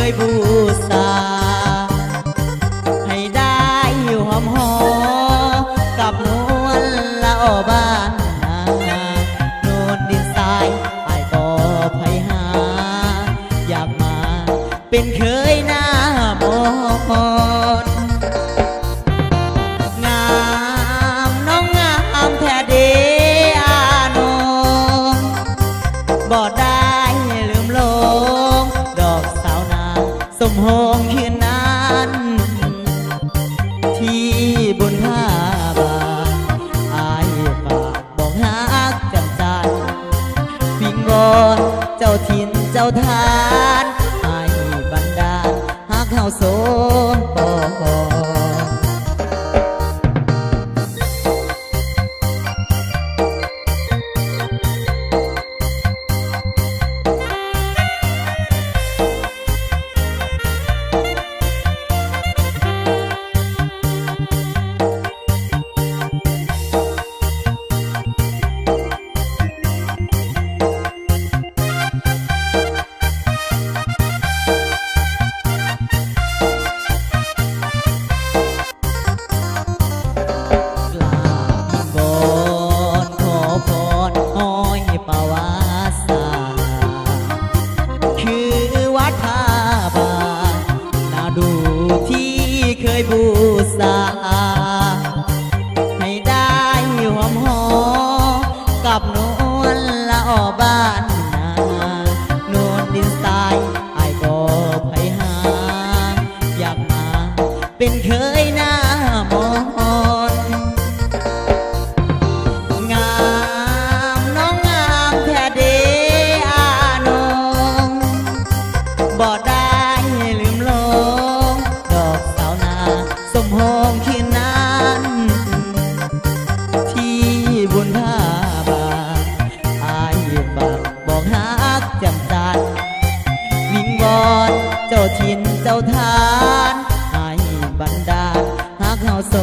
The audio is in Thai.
ยบูชาให้ได้อยู่หอมหอกับนวลละอบ้านนาโน่นดินทรายไอ้ก็ไผหาอยากมาเป็นเคยหน้ามนงามน้องงามแท้เดอาโนบ่ได้ลืมลงดอกสาวนางสมหงคืนนั้นที่บนผ้าบางอายฝากบอกฮักจำใจวิงวอนเจ้าถิ่นเจ้าทานให้บันดาลฮักเฮาสมปองเคยบูชาให้ได้หอมหอกับนวลละอบ้านนาโน่นดินทรายไอ้ก็ไผหาอยากมาเป็นเคยหน้ามนงามน้องงามแท้เดอาโนบ่ได้ลืมลงสมหงคืนนั้นที่บุญท่าบางอายฝากบอกฮักจำจันวิงวอนเจ้าถิ่นเจ้าทานให้บันดาลฮักเฮาส